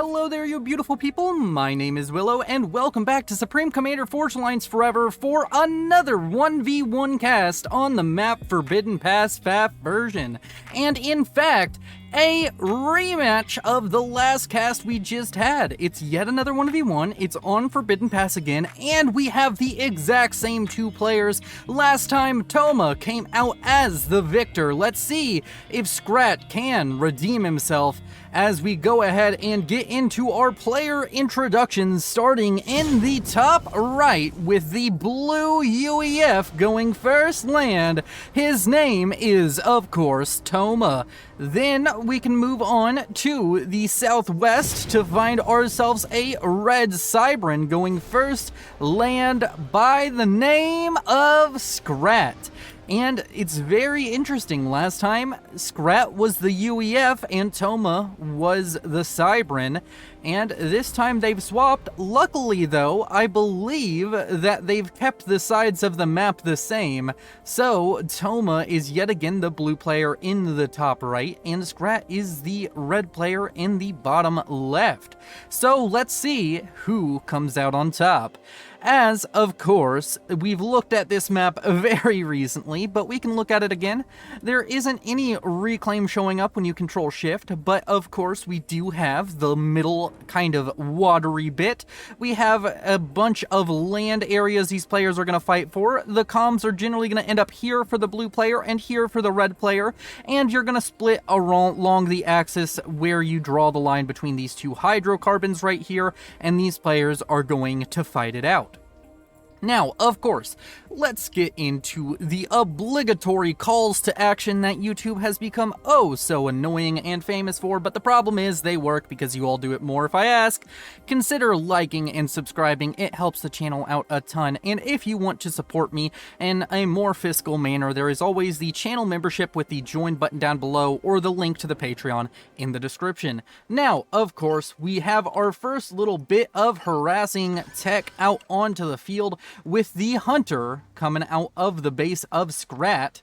Hello there, you beautiful people. My name is Willow, and welcome back to Supreme Commander Forge Alliance Forever for another 1v1 cast on the map Forbidden Pass FAF version. And in fact, a rematch of the last cast we just had. It's yet another 1v1, it's on Forbidden Pass again, and we have the exact same two players. Last time, Toma came out as the victor. Let's see if Scrat can redeem himself as we go ahead and get into our player introductions, starting in the top right with the blue UEF going first land. His name is, of course, Toma. Then we can move on to the southwest to find ourselves a red Cybran going first land by the name of Scrat. And it's very interesting. Last time, Scrat was the UEF and Toma was the Cybran. And this time they've swapped. Luckily though, I believe that they've kept the sides of the map the same. So Toma is yet again the blue player in the top right, and Scrat is the red player in the bottom left. So let's see who comes out on top. As, of course, we've looked at this map very recently, but we can look at it again. There isn't any reclaim showing up when you control shift, but of course we do have the middle kind of watery bit. We have a bunch of land areas these players are going to fight for. The comms are generally going to end up here for the blue player and here for the red player, and you're going to split along the axis where you draw the line between these two hydrocarbons right here, and these players are going to fight it out. Now, of course, let's get into the obligatory calls to action that YouTube has become oh so annoying and famous for, but the problem is they work because you all do it more if I ask. Consider liking and subscribing, it helps the channel out a ton, and if you want to support me in a more fiscal manner, there is always the channel membership with the join button down below or the link to the Patreon in the description. Now, of course, we have our first little bit of harassing tech out onto the field, with the Hunter coming out of the base of Scrat.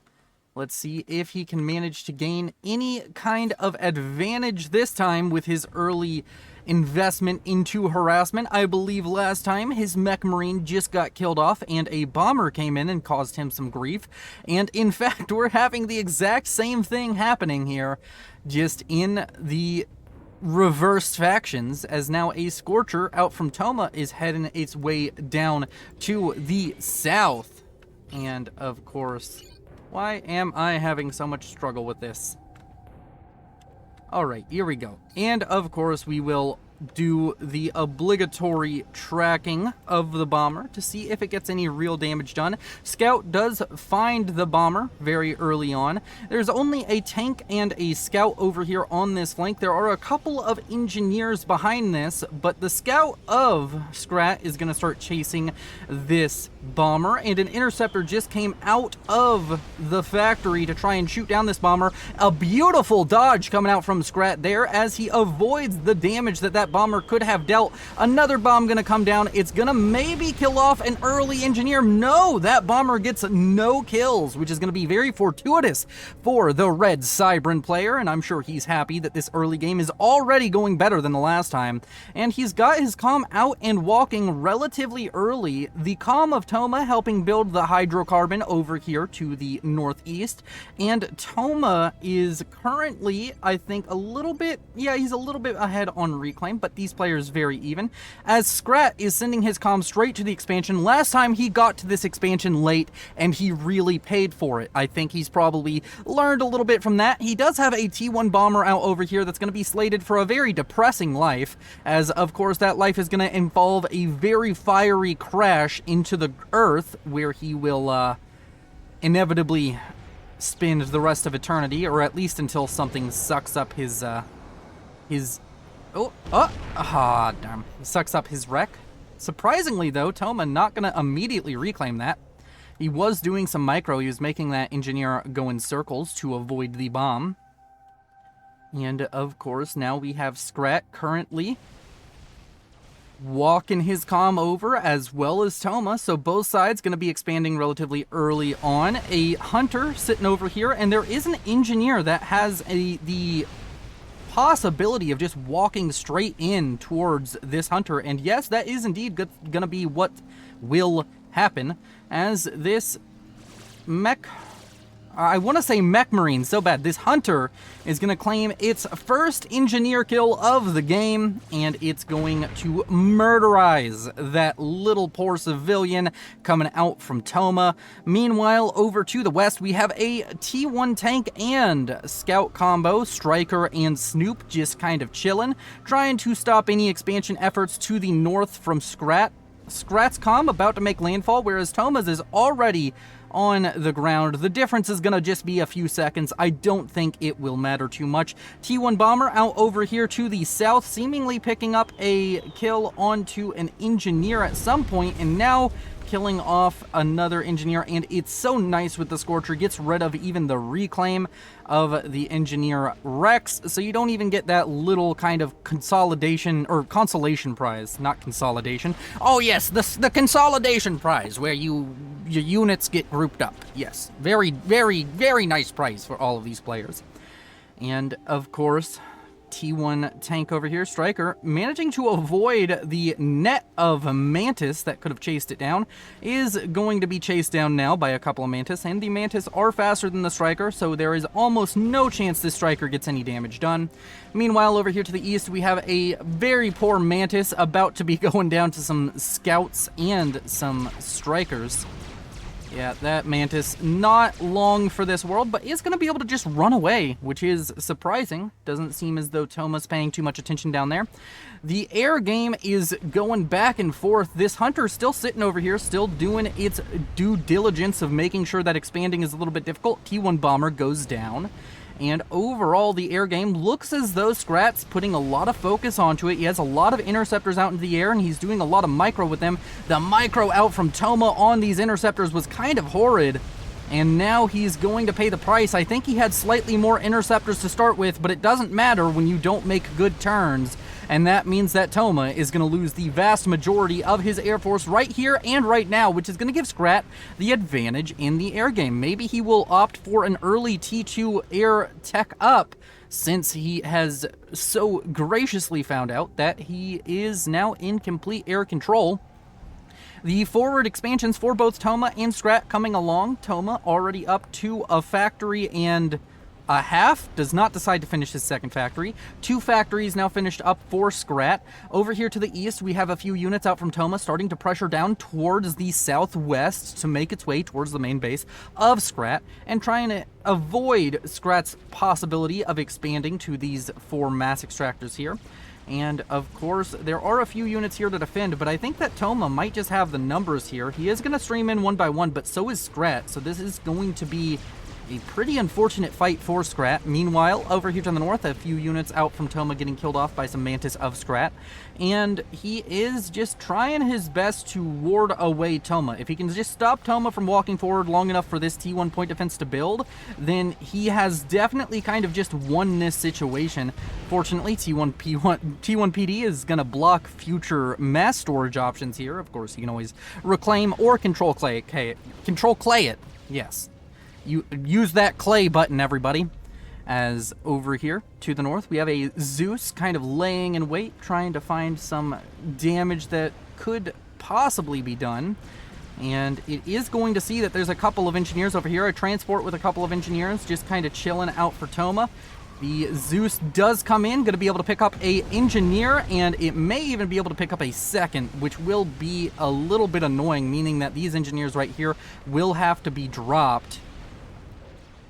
Let's see if he can manage to gain any kind of advantage this time with his early investment into harassment. I believe last time his mech marine just got killed off and a bomber came in and caused him some grief. And in fact, we're having the exact same thing happening here, just in the reversed factions, as now a Scorcher out from Toma is heading its way down to the south. And of course, why am I having so much struggle with this? Alright, here we go. And of course we will do the obligatory tracking of the bomber to see if it gets any real damage done. Scout does find the bomber very early on. There's only a tank and a scout over here on this flank. There are a couple of engineers behind this, but the scout of Scrat is going to start chasing this bomber, and an interceptor just came out of the factory to try and shoot down this bomber. A beautiful dodge coming out from Scrat there as he avoids the damage that bomber could have dealt. Another bomb gonna come down. It's gonna maybe kill off an early engineer. No, that bomber gets no kills, which is gonna be very fortuitous for the red Cybran player, and I'm sure he's happy that this early game is already going better than the last time. And he's got his comm out and walking relatively early. The comm of Toma helping build the hydrocarbon over here to the northeast, and Toma is currently, I think, a little bit, yeah, he's a little bit ahead on reclaim, but these players very even, as Scrat is sending his comm straight to the expansion. Last time he got to this expansion late, and he really paid for it. I think he's probably learned a little bit from that. He does have a T1 bomber out over here that's going to be slated for a very depressing life, as of course that life is going to involve a very fiery crash into the earth, where he will inevitably spend the rest of eternity, or at least until something sucks up his damn. He sucks up his wreck. Surprisingly, though, Toma not going to immediately reclaim that. He was doing some micro. He was making that engineer go in circles to avoid the bomb. And, of course, now we have Scrat currently walking his comm over, as well as Toma, so both sides going to be expanding relatively early on. A Hunter sitting over here, and there is an engineer that has the possibility of just walking straight in towards this hunter. And yes, that is indeed going to be what will happen, as this mech... I want to say mech marine so bad. This hunter is going to claim its first engineer kill of the game, and it's going to murderize that little poor civilian coming out from Toma. Meanwhile, over to the west, we have a T1 tank and scout combo, Striker and Snoop, just kind of chilling, trying to stop any expansion efforts to the north from Scrat's comm about to make landfall, whereas Toma's is already on the ground. The difference is going to just be a few seconds. I don't think it will matter too much. T1 bomber out over here to the south, seemingly picking up a kill onto an engineer at some point, and now killing off another engineer. And it's so nice with the Scorcher, gets rid of even the reclaim of the engineer Rex, so you don't even get that little kind of consolidation or consolation prize, not consolidation. Oh yes, the consolidation prize, where your units get grouped up. Yes, very, very, very nice prize for all of these players. And of course, T1 tank over here, Striker, managing to avoid the net of Mantis that could have chased it down, is going to be chased down now by a couple of Mantis, and the Mantis are faster than the Striker, so there is almost no chance this Striker gets any damage done. Meanwhile, over here to the east, we have a very poor Mantis about to be going down to some Scouts and some Strikers. Yeah, that Mantis, not long for this world, but is going to be able to just run away, which is surprising. Doesn't seem as though Toma's paying too much attention down there. The air game is going back and forth. This Hunter's still sitting over here, still doing its due diligence of making sure that expanding is a little bit difficult. T1 bomber goes down. And overall, the air game looks as though Scrat's putting a lot of focus onto it. He has a lot of interceptors out into the air, and he's doing a lot of micro with them. The micro out from Toma on these interceptors was kind of horrid, and now he's going to pay the price. I think he had slightly more interceptors to start with, but it doesn't matter when you don't make good turns. And that means that Toma is going to lose the vast majority of his Air Force right here and right now, which is going to give Scrat the advantage in the air game. Maybe he will opt for an early T2 air tech up, since he has so graciously found out that he is now in complete air control. The forward expansions for both Toma and Scrat coming along. Toma already up to a factory and a half, does not decide to finish his second factory. 2 factories now finished up for Scrat. Over here to the east, we have a few units out from Toma starting to pressure down towards the southwest to make its way towards the main base of Scrat, and trying to avoid Scrat's possibility of expanding to these 4 mass extractors here. And of course, there are a few units here to defend, but I think that Toma might just have the numbers here. He is going to stream in one by one, but so is Scrat, so this is going to be a pretty unfortunate fight for Scrat. Meanwhile, over here to the north, a few units out from Toma getting killed off by some Mantis of Scrat. And he is just trying his best to ward away Toma. If he can just stop Toma from walking forward long enough for this T1 point defense to build, then he has definitely kind of just won this situation. Fortunately, T1 PD is going to block future mass storage options here. Of course, you can always reclaim or control clay it. Yes. You use that clay button, everybody. As over here to the north, we have a Zeus kind of laying in wait, trying to find some damage that could possibly be done. And it is going to see that there's a couple of engineers over here, a transport with a couple of engineers just kind of chilling out for Toma. The Zeus does come in, going to be able to pick up a engineer, and it may even be able to pick up a second, which will be a little bit annoying, meaning that these engineers right here will have to be dropped.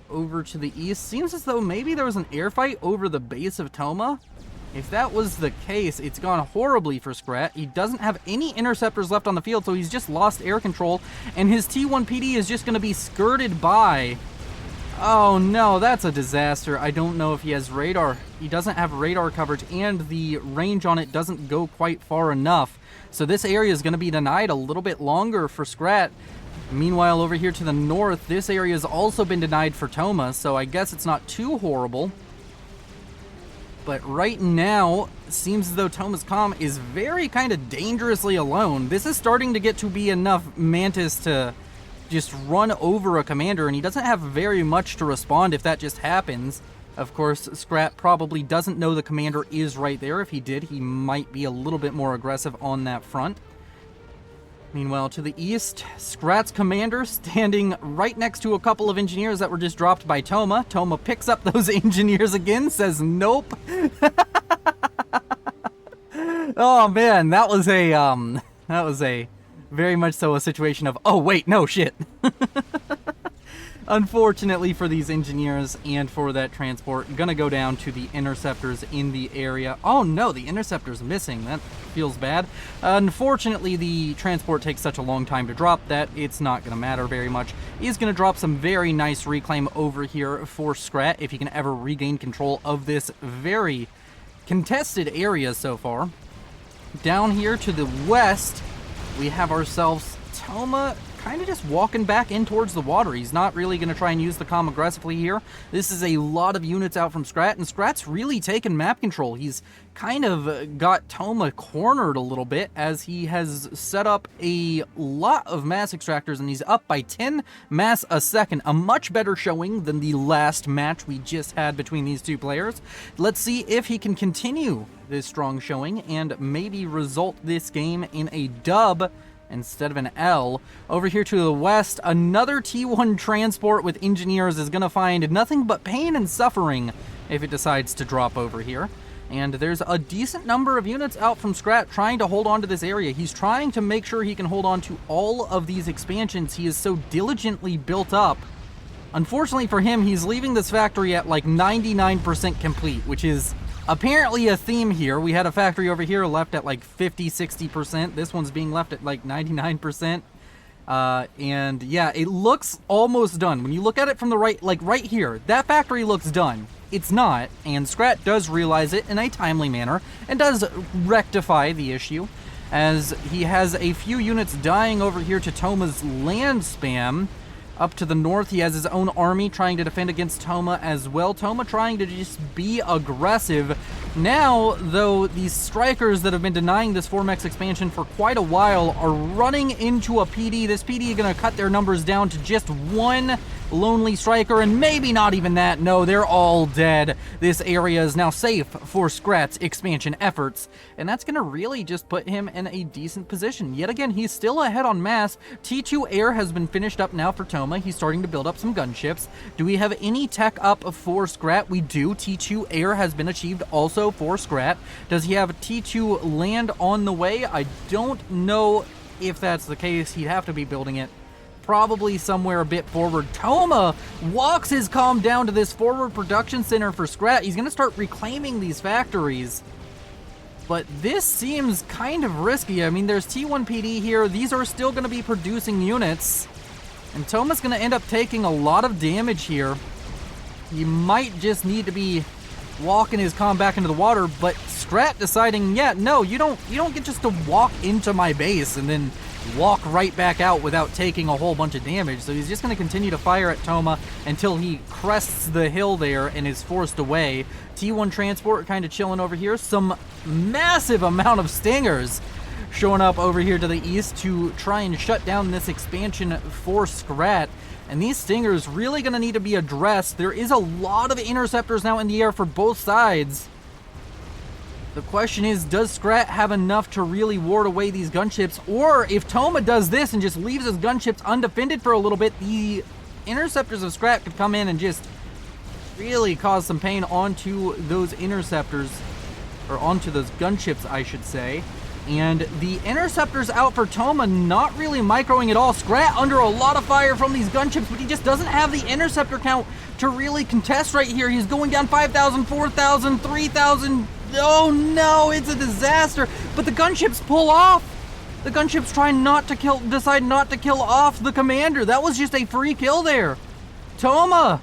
Over to the east, seems as though maybe there was an air fight over the base of Toma. If that was the case, it's gone horribly for Scrat. He doesn't have any interceptors left on the field, so he's just lost air control, and his T1 PD is just going to be skirted by. Oh no, that's a disaster. I don't know if he has radar. He doesn't have radar coverage, and the range on it doesn't go quite far enough. So this area is going to be denied a little bit longer for Scrat. Meanwhile, over here to the north, this area has also been denied for Toma, so I guess it's not too horrible. But right now, it seems as though Toma's comm is very kind of dangerously alone. This is starting to get to be enough Mantis to just run over a commander, and he doesn't have very much to respond if that just happens. Of course, Scrat probably doesn't know the commander is right there. If he did, he might be a little bit more aggressive on that front. Meanwhile, to the east, Scrat's commander standing right next to a couple of engineers that were just dropped by Toma. Toma picks up those engineers again, says nope. Oh man, that was a very much so a situation of, oh wait, no shit. Unfortunately for these engineers and for that transport, gonna go down to the interceptors in the area. Oh no, the interceptor's missing. That feels bad. Unfortunately, the transport takes such a long time to drop that it's not gonna matter very much. He's gonna drop some very nice reclaim over here for Scrat if he can ever regain control of this very contested area so far. Down here to the west, we have ourselves Toma kind of just walking back in towards the water. He's not really going to try and use the comm aggressively here. This is a lot of units out from Scrat, and Scrat's really taken map control. He's kind of got Toma cornered a little bit as he has set up a lot of mass extractors, and he's up by 10 mass a second. A much better showing than the last match we just had between these two players. Let's see if he can continue this strong showing and maybe result this game in a dub instead of an L. Over here to the west, another T1 transport with engineers is going to find nothing but pain and suffering if it decides to drop over here. And there's a decent number of units out from Scrat trying to hold on to this area. He's trying to make sure he can hold on to all of these expansions he is so diligently built up. Unfortunately for him, he's leaving this factory at like 99% complete, which is apparently a theme here. We had a factory over here left at like 50-60%. This one's being left at like 99%. And yeah, it looks almost done. When you look at it from the right, like right here, that factory looks done. It's not, and Scrat does realize it in a timely manner and does rectify the issue as he has a few units dying over here to Toma's land spam. Up to the north, he has his own army trying to defend against Toma as well. Toma trying to just be aggressive. Now, though, these strikers that have been denying this 4-mex expansion for quite a while are running into a PD. This PD is going to cut their numbers down to just one lonely striker, and maybe not even that. No, they're all dead. This area is now safe for Scrat's expansion efforts, and that's going to really just put him in a decent position. Yet again, he's still ahead on mass. T2 Air has been finished up now for Toma. He's starting to build up some gunships. Do we have any tech up for Scrat? We do. T2 Air has been achieved also for Scrat. Does he have T2 land on the way? I don't know if that's the case. He'd have to be building it probably somewhere a bit forward. Toma walks his comm down to this forward production center for Scrat. He's going to start reclaiming these factories. But this seems kind of risky. I mean, there's T1 PD here. These are still going to be producing units. And Toma's going to end up taking a lot of damage here. He might just need to be walking his comm back into the water, but Scrat deciding, yeah, no, you don't get just to walk into my base and then walk right back out without taking a whole bunch of damage. So he's just going to continue to fire at Toma until he crests the hill there and is forced away. T1 transport kind of chilling over here. Some massive amount of stingers showing up over here to the east to try and shut down this expansion for Scrat. And these stingers really going to need to be addressed. There is a lot of interceptors now in the air for both sides. The question is, does Scrat have enough to really ward away these gunships? Or if Toma does this and just leaves his gunships undefended for a little bit, the interceptors of Scrat could come in and just really cause some pain onto those interceptors, or onto those gunships, I should say. And the interceptors out for Toma, not really microing at all. Scrat under a lot of fire from these gunships, but he just doesn't have the interceptor count to really contest right here. He's going down 5,000, 4,000, 3,000. Oh no, it's a disaster. But the gunships pull off. The gunships decide not to kill off the commander. That was just a free kill there. Toma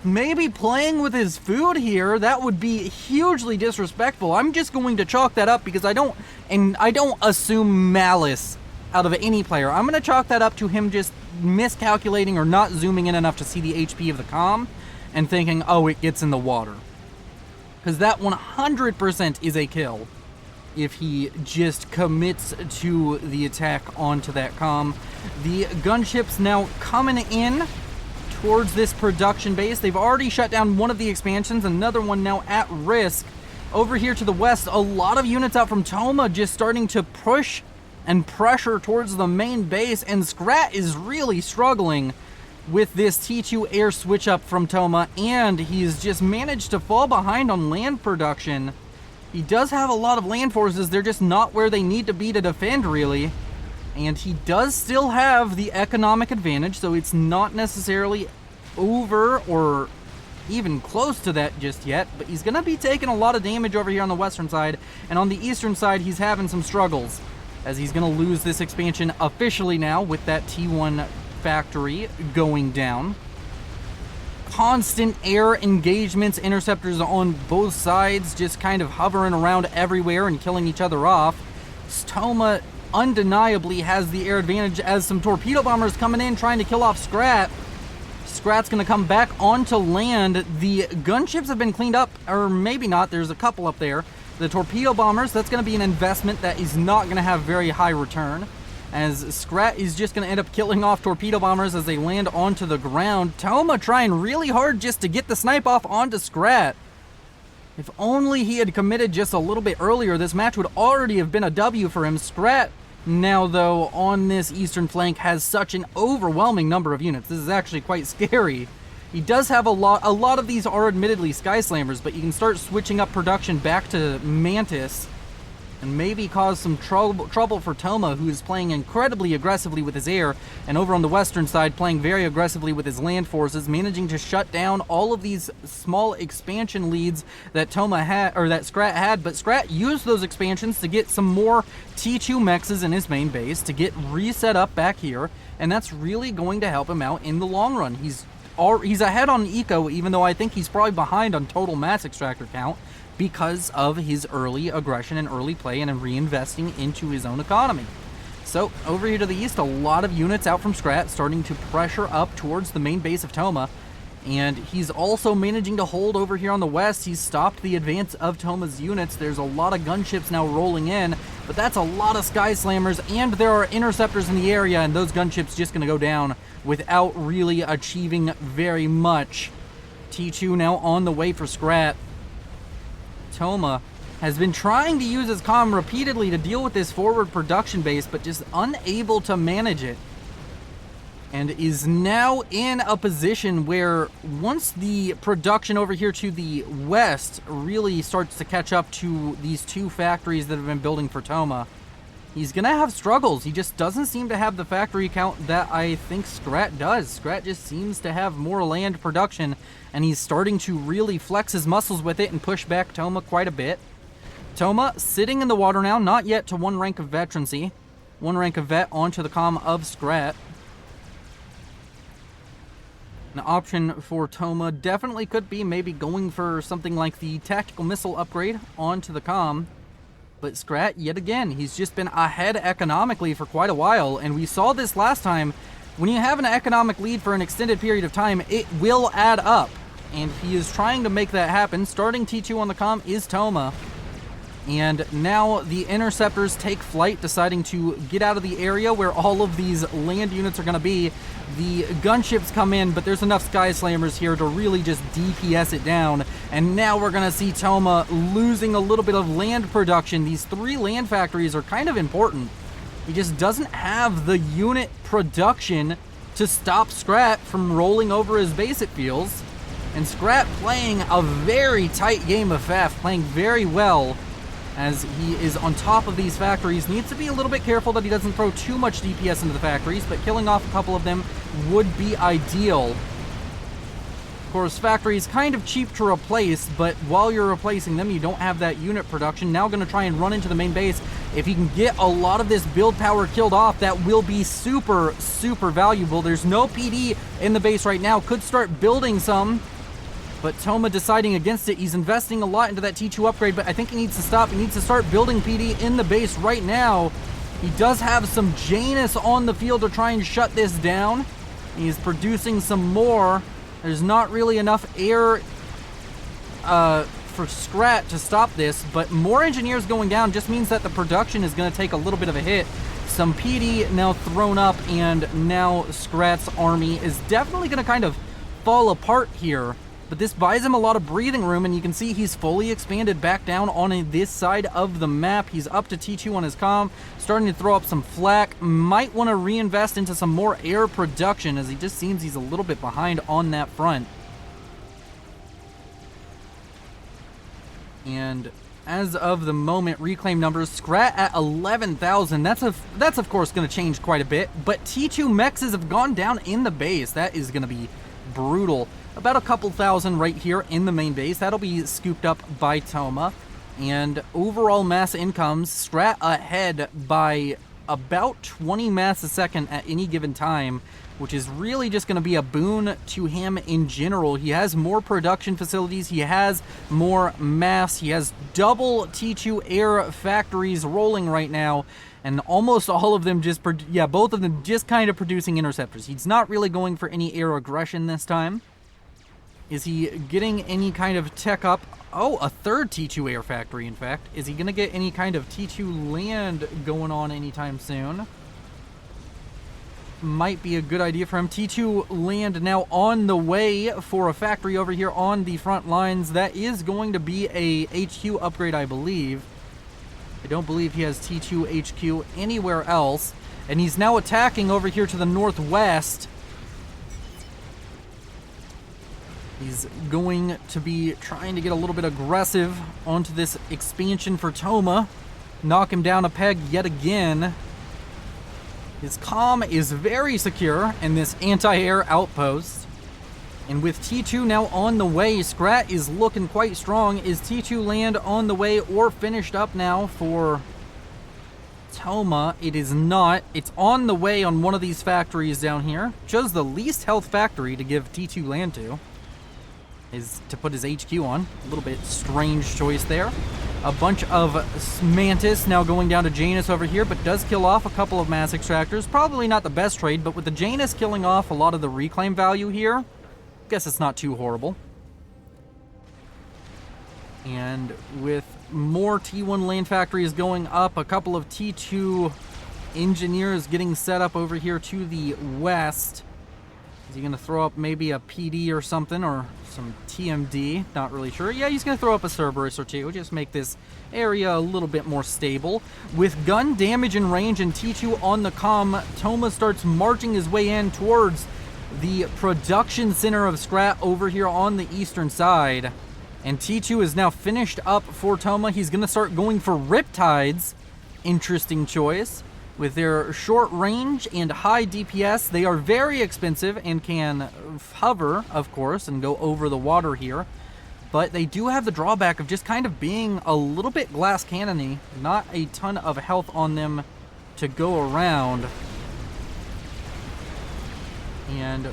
maybe playing with his food here. That would be hugely disrespectful. I'm just going to chalk that up because I don't assume malice out of any player. I'm going to chalk that up to him just miscalculating or not zooming in enough to see the HP of the comm and thinking, oh, it gets in the water. Because that 100% is a kill if he just commits to the attack onto that comm. The gunships now coming in towards this production base. They've already shut down one of the expansions, another one now at risk. Over here to the west, a lot of units out from Toma just starting to push and pressure towards the main base, and Scrat is really struggling with this T2 air switch up from Toma, and he's just managed to fall behind on land production. He does have a lot of land forces, they're just not where they need to be to defend, really. And he does still have the economic advantage, so it's not necessarily over or even close to that just yet, but he's going to be taking a lot of damage over here on the western side, and on the eastern side he's having some struggles, as he's going to lose this expansion officially now with that T1 factory going down. Constant air engagements, interceptors on both sides just kind of hovering around everywhere and killing each other off. Toma undeniably has the air advantage as some torpedo bombers coming in trying to kill off Scrat. Scrat's going to come back onto land. The gunships have been cleaned up, or maybe not, there's a couple up there. The torpedo bombers, that's going to be an investment that is not going to have very high return, as Scrat is just going to end up killing off torpedo bombers as they land onto the ground. Toma trying really hard just to get the snipe off onto Scrat. If only he had committed just a little bit earlier, this match would already have been a W for him. Scrat now, though, on this eastern flank has such an overwhelming number of units. This is actually quite scary. He does have a lot of these are admittedly Sky Slammers, but you can start switching up production back to Mantis and maybe cause some trouble for Toma, who is playing incredibly aggressively with his air, and over on the western side playing very aggressively with his land forces, managing to shut down all of these small expansion leads that Toma had, or that Scrat had, but Scrat used those expansions to get some more T2 mexes in his main base to get reset up back here, and that's really going to help him out in the long run. He's ahead on eco, even though I think he's probably behind on total mass extractor count, because of his early aggression and early play and reinvesting into his own economy. So over here to the east, a lot of units out from Scrat starting to pressure up towards the main base of Toma, and he's also managing to hold over here on the west. He's stopped the advance of Toma's units. There's a lot of gunships now rolling in, but that's a lot of Sky Slammers, and there are interceptors in the area, and those gunships just going to go down without really achieving very much. T2 now on the way for Scrat. Toma has been trying to use his comm repeatedly to deal with this forward production base, but just unable to manage it, and is now in a position where once the production over here to the west really starts to catch up to these two factories that have been building for Toma, he's gonna have struggles. He just doesn't seem to have the factory count that I think Scrat does. Scrat just seems to have more land production, and he's starting to really flex his muscles with it and push back Toma quite a bit. Toma sitting in the water now, not yet to 1 rank of veterancy. 1 rank of vet onto the comm of Scrat. An option for Toma definitely could be maybe going for something like the tactical missile upgrade onto the comm. But Scrat, yet again, he's just been ahead economically for quite a while, and we saw this last time. When you have an economic lead for an extended period of time, it will add up, and he is trying to make that happen. Starting T2 on the comm is Toma, and now the interceptors take flight, deciding to get out of the area where all of these land units are going to be. The gunships come in, but there's enough Sky Slammers here to really just DPS it down, and now we're going to see Toma losing a little bit of land production. These 3 land factories are kind of important. He just doesn't have the unit production to stop Scrat from rolling over his base, it feels. And Scrat playing a very tight game of FAF, playing very well as he is on top of these factories. Needs to be a little bit careful that he doesn't throw too much DPS into the factories, but killing off a couple of them would be ideal. Of course, factories kind of cheap to replace, but while you're replacing them, you don't have that unit production. Now going to try and run into the main base. If he can get a lot of this build power killed off, that will be super, super valuable. There's no PD in the base right now. Could start building some, but Toma deciding against it. He's investing a lot into that T2 upgrade, but I think he needs to stop. He needs to start building PD in the base right now. He does have some Janus on the field to try and shut this down. He's producing some more. There's not really enough air for Scrat to stop this, but more engineers going down just means that the production is going to take a little bit of a hit. Some PD now thrown up, and now Scrat's army is definitely going to kind of fall apart here. But this buys him a lot of breathing room, and you can see he's fully expanded back down on this side of the map. He's up to T2 on his comm, starting to throw up some flak. Might want to reinvest into some more air production, as he just seems he's a little bit behind on that front. And as of the moment, reclaim numbers, Scrat at 11,000. That's of course going to change quite a bit, but T2 mexes have gone down in the base. That is going to be brutal. About a couple thousand right here in the main base. That'll be scooped up by Toma. And overall mass incomes, Scrat ahead by about 20 mass a second at any given time, which is really just going to be a boon to him in general. He has more production facilities, he has more mass, he has double T2 air factories rolling right now, and almost all of them both of them just kind of producing interceptors. He's not really going for any air aggression this time. Is he getting any kind of tech up? Oh, a third T2 air factory, in fact. Is he going to get any kind of T2 land going on anytime soon? Might be a good idea for him. T2 land now on the way for a factory over here on the front lines. That is going to be a HQ upgrade, I believe. I don't believe he has T2 HQ anywhere else. And he's now attacking over here to the northwest. He's going to be trying to get a little bit aggressive onto this expansion for Toma. Knock him down a peg yet again. His comm is very secure in this anti-air outpost. And with T2 now on the way, Scrat is looking quite strong. Is T2 land on the way or finished up now for Toma? It is not. It's on the way on one of these factories down here. Chose the least health factory to give T2 land to. Is to put his HQ on. A little bit strange choice there. A bunch of Mantis now going down to Janus over here, but does kill off a couple of mass extractors. Probably not the best trade, but with the Janus killing off a lot of the reclaim value here, I guess it's not too horrible. And with more T1 land factories going up, a couple of T2 engineers getting set up over here to the west. Is he going to throw up maybe a PD or something, or some TMD? Not really sure. Yeah, he's going to throw up a Cerberus or two, just make this area a little bit more stable. With gun damage and range and T2 on the comm, Toma starts marching his way in towards the production center of Scrat over here on the eastern side. And T2 is now finished up for Toma. He's going to start going for Riptides. Interesting choice. With their short range and high DPS, they are very expensive and can hover, of course, and go over the water here. But they do have the drawback of just kind of being a little bit glass cannony. Not a ton of health on them to go around. And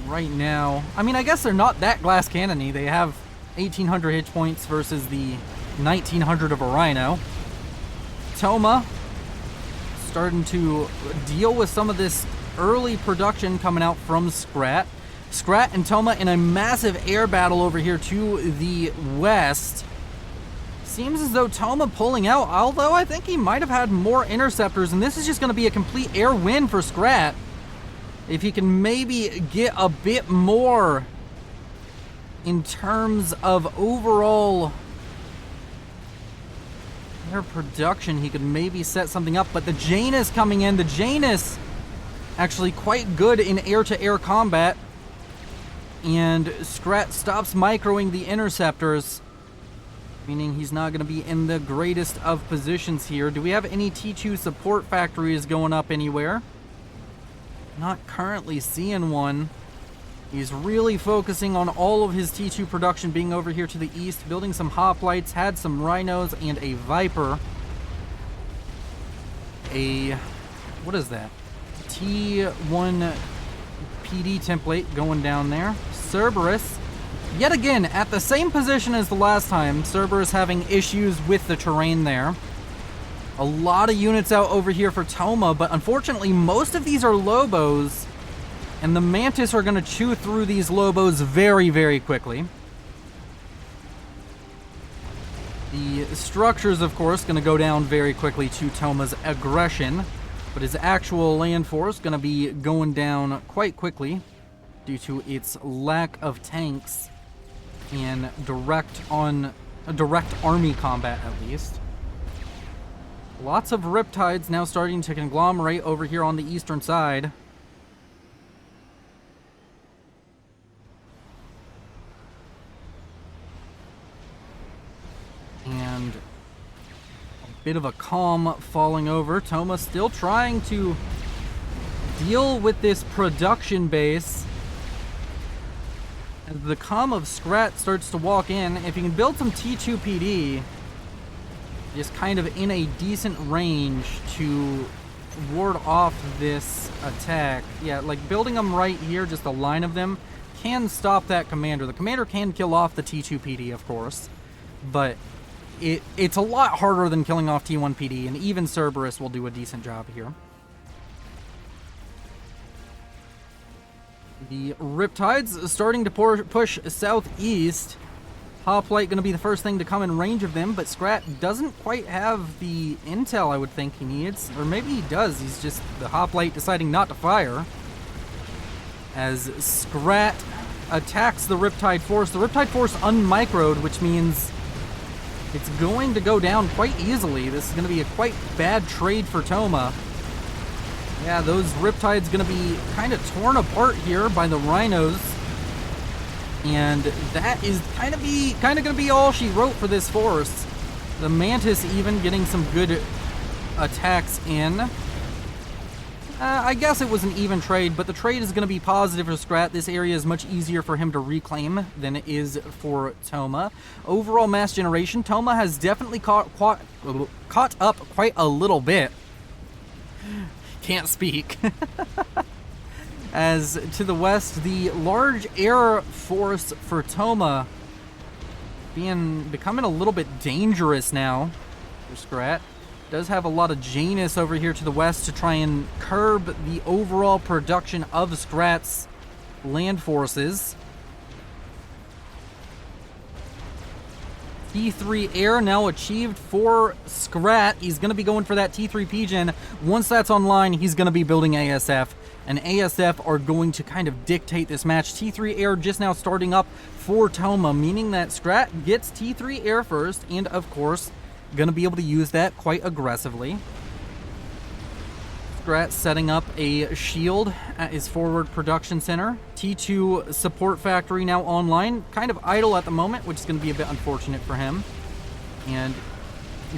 right now, I mean, I guess they're not that glass cannony. They have 1,800 hit points versus the 1,900 of a Rhino. Toma starting to deal with some of this early production coming out from Scrat. Scrat and Toma in a massive air battle over here to the west. Seems as though Toma pulling out, although I think he might have had more interceptors, and this is just going to be a complete air win for Scrat. If he can maybe get a bit more in terms of overall air production, he could maybe set something up. But the Janus coming in, the Janus actually quite good in air-to-air combat, and Scrat stops microing the interceptors, meaning he's not going to be in the greatest of positions here. Do we have any T2 support factories going up anywhere? Not currently seeing one. He's really focusing on all of his T2 production being over here to the east, building some hoplites, had some Rhinos and a Viper. What is that? T1 PD template going down there. Cerberus, yet again, at the same position as the last time. Cerberus having issues with the terrain there. A lot of units out over here for Toma, but unfortunately most of these are Lobos. And the Mantis are going to chew through these Lobos very, very quickly. The structures, of course, going to go down very quickly to Toma's aggression. But his actual land force going to be going down quite quickly. due to its lack of tanks in direct army combat, at least. Lots of Riptides now starting to conglomerate over here on the eastern side. And a bit of a calm falling over. Toma still trying to deal with this production base. As the calm of Scrat starts to walk in, if you can build some T2 PD, just kind of in a decent range to ward off this attack. Yeah, like building them right here, just a line of them, can stop that commander. The commander can kill off the T2 PD, of course, but it's a lot harder than killing off T1 PD, and even Cerberus will do a decent job here. The Riptides starting to push southeast. Hoplite going to be the first thing to come in range of them, but Scrat doesn't quite have the intel I would think he needs. Or maybe he does, he's just the Hoplite deciding not to fire. As Scrat attacks the Riptide Force. The Riptide Force unmicroed, which means it's going to go down quite easily. This is going to be a quite bad trade for Toma. Yeah, those Riptides going to be kind of torn apart here by the Rhinos. And that is kind of going to be all she wrote for this force. The Mantis even getting some good attacks in. I guess it was an even trade, but the trade is going to be positive for Scrat. This area is much easier for him to reclaim than it is for Toma. Overall mass generation, Toma has definitely caught up quite a little bit. Can't speak. As to the west, the large air force for Toma becoming a little bit dangerous now for Scrat. Does have a lot of Janus over here to the west to try and curb the overall production of Scrat's land forces. T3 air now achieved for Scrat. He's going to be going for that T3 P-Gen. Once that's online, he's going to be building ASF. And ASF are going to kind of dictate this match. T3 air just now starting up for Toma, meaning that Scrat gets T3 air first, and of course, going to be able to use that quite aggressively. Scrat setting up a shield at his forward production center. T2 support factory now online, kind of idle at the moment, which is going to be a bit unfortunate for him. And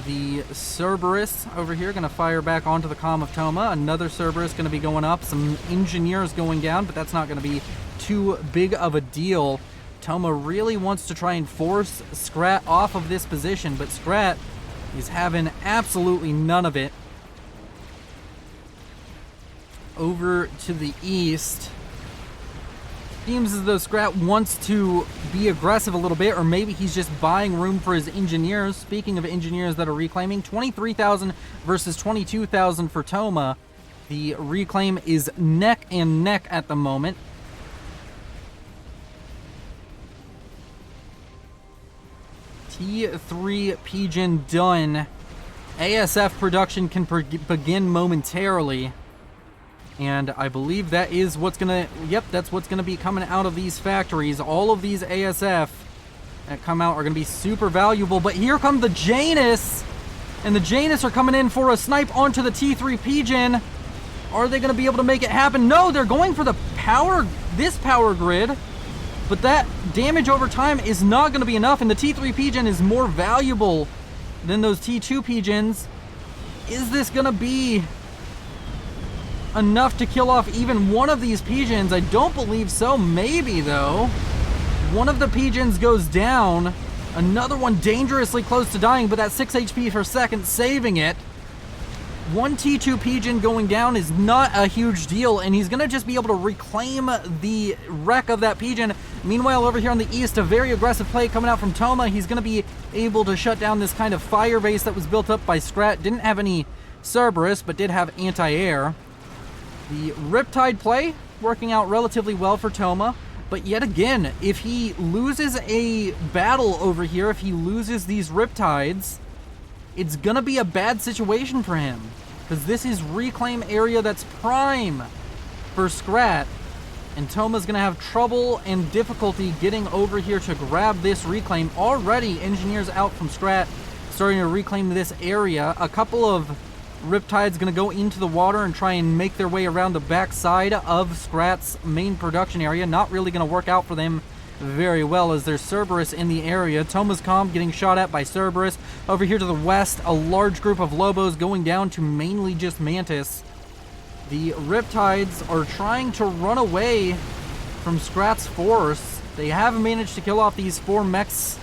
the Cerberus over here going to fire back onto the comm of Toma. Another Cerberus going to be going up. Some engineers going down, but that's not going to be too big of a deal. Toma really wants to try and force Scrat off of this position, but Scrat is having absolutely none of it. Over to the east, seems as though Scrat wants to be aggressive a little bit, or maybe he's just buying room for his engineers. Speaking of engineers that are reclaiming, 23,000 versus 22,000 for Toma. The reclaim is neck and neck at the moment. T3 P-Gen done. ASF production can begin momentarily. And I believe that is what's gonna, that's what's gonna be coming out of these factories. All of these ASF that come out are gonna be super valuable. But here come the Janus, and the Janus are coming in for a snipe onto the T3 P-Gen. Are they gonna be able to make it happen? No, they're going for the power, this power grid. But that damage over time is not gonna be enough, and the T3 P-Gen is more valuable than those T2 P-Gens. Is this gonna be enough to kill off even one of these P-Gens? I don't believe so. Maybe, though. One of the P-Gens goes down. Another one dangerously close to dying, but that 6 HP per second saving it. One T2 P-Gen going down is not a huge deal, and he's going to just be able to reclaim the wreck of that P-Gen. Meanwhile, over here on the east, a very aggressive play coming out from Toma. He's going to be able to shut down this kind of fire base that was built up by Scrat. Didn't have any Cerberus, but did have anti-air. The Riptide play working out relatively well for Toma, but yet again, if he loses a battle over here, if he loses these Riptides, it's gonna be a bad situation for him, because this is reclaim area that's prime for Scrat. And Toma's gonna have trouble and difficulty getting over here to grab this reclaim. Already, engineers out from Scrat starting to reclaim this area. A couple of Riptide's gonna go into the water and try and make their way around the backside of Scrat's main production area. Not really gonna work out for them very well as there's Cerberus in the area. Toma's Comm getting shot at by Cerberus. Over here to the west, a large group of Lobos going down to mainly just Mantis. The Riptides are trying to run away from Scrat's force. They have managed to kill off these 4 mechs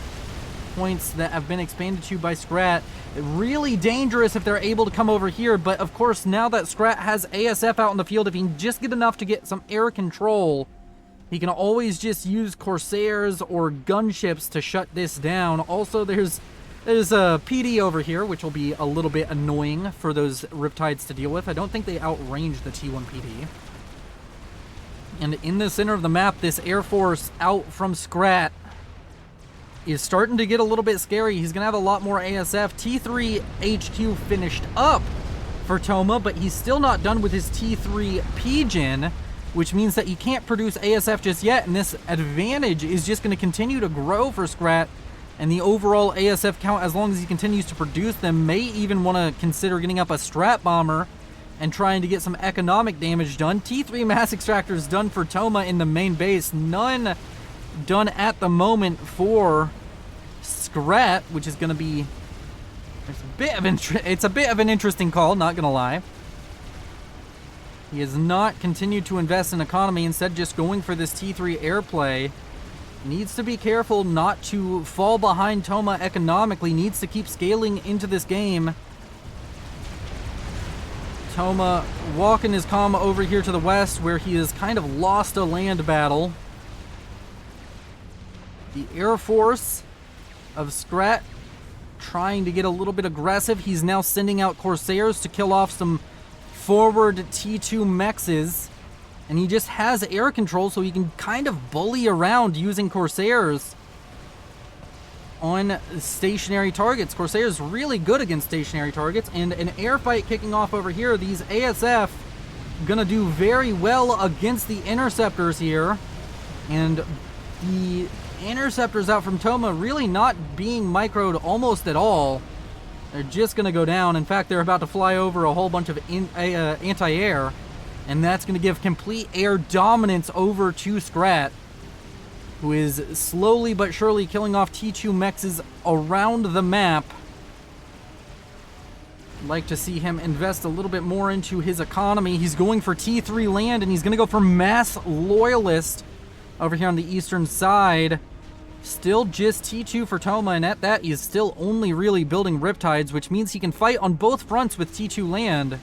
points that have been expanded to by Scrat. Really dangerous if they're able to come over here, but of course now that Scrat has ASF out in the field, if he can just get enough to get some air control, he can always just use Corsairs or gunships to shut this down. Also, there's a PD over here, which will be a little bit annoying for those Riptides to deal with. I don't think they outrange the T1 PD. And in the center of the map, this Air Force out from Scrat is starting to get a little bit scary. He's going to have a lot more ASF. T3 HQ finished up for Toma, but he's still not done with his T3 PGen, which means that he can't produce ASF just yet, and this advantage is just going to continue to grow for Scrat, and the overall ASF count, as long as he continues to produce them, may even want to consider getting up a Strat Bomber and trying to get some economic damage done. T3 Mass Extractors done for Toma in the main base. None done at the moment for Scrat, which is going to be it's a bit of an interesting call, not going to lie. He has not continued to invest in economy, instead just going for this T3 airplay. Needs to be careful not to fall behind Toma economically, needs to keep scaling into this game. Toma walking his comm over here to the west, where he has kind of lost a land battle. The Air Force of Scrat trying to get a little bit aggressive. He's now sending out Corsairs to kill off some forward T2 mexes. And he just has air control, so he can kind of bully around using Corsairs on stationary targets. Corsairs really good against stationary targets. And an air fight kicking off over here. These ASF gonna do very well against the interceptors here. And the interceptors out from Toma really not being microed almost at all. They're just going to go down. In fact, they're about to fly over a whole bunch of anti-air, and that's going to give complete air dominance over to Scrat, who is slowly but surely killing off T2 mexes around the map. I'd like to see him invest a little bit more into his economy. He's going for T3 land, and he's going to go for Mass Loyalist over here on the eastern side. Still just T2 for Toma, and at that, he is still only really building Riptides, which means he can fight on both fronts with T2 land.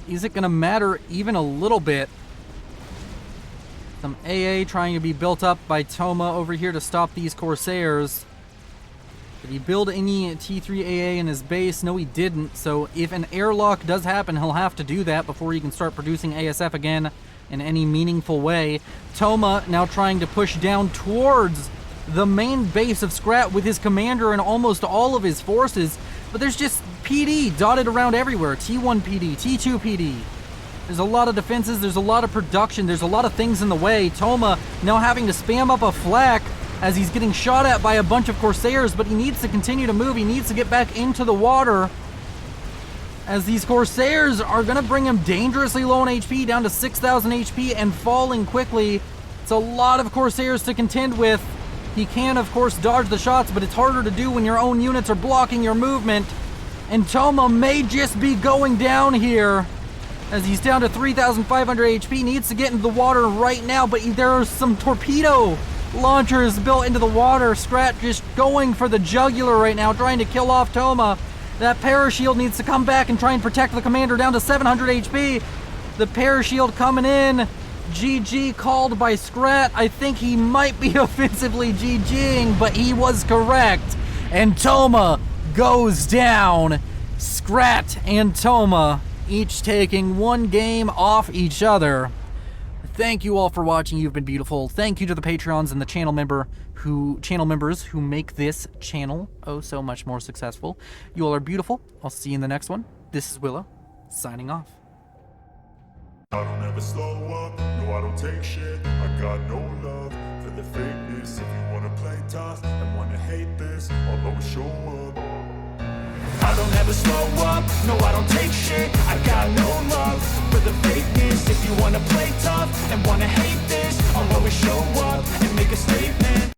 Is it going to matter even a little bit? Some AA trying to be built up by Toma over here to stop these Corsairs. Did he build any T3 AA in his base? No, he didn't. So if an airlock does happen, he'll have to do that before he can start producing ASF again in any meaningful way. Toma now trying to push down towards the main base of Scrat with his commander and almost all of his forces, but there's just PD dotted around everywhere. T1 PD, T2 PD. There's a lot of defenses, there's a lot of production, there's a lot of things in the way. Toma now having to spam up a flak as he's getting shot at by a bunch of Corsairs, but he needs to continue to move. He needs to get back into the water, as these Corsairs are going to bring him dangerously low on HP, down to 6,000 HP and falling quickly. It's a lot of Corsairs to contend with. He can, of course, dodge the shots, but it's harder to do when your own units are blocking your movement. And Toma may just be going down here, as he's down to 3,500 HP, needs to get into the water right now, but there are some torpedo launchers built into the water. Scrat just going for the jugular right now, trying to kill off Toma. That parashield needs to come back and try and protect the commander down to 700 HP. The parashield coming in. GG called by Scrat. I think he might be offensively GGing, but he was correct. And Toma goes down. Scrat and Toma each taking one game off each other. Thank you all for watching. You've been beautiful. Thank you to the Patreons and the channel members who make this channel oh so much more successful. You all are beautiful. I'll see you in the next one. This is Willow, signing off. I don't ever slow up, no I don't take shit. I got no love for the fakeness. If you wanna play tough and wanna hate this, I'll always show up. I don't ever slow up, no I don't take shit. I got no love for the fakeness. If you wanna play tough and wanna hate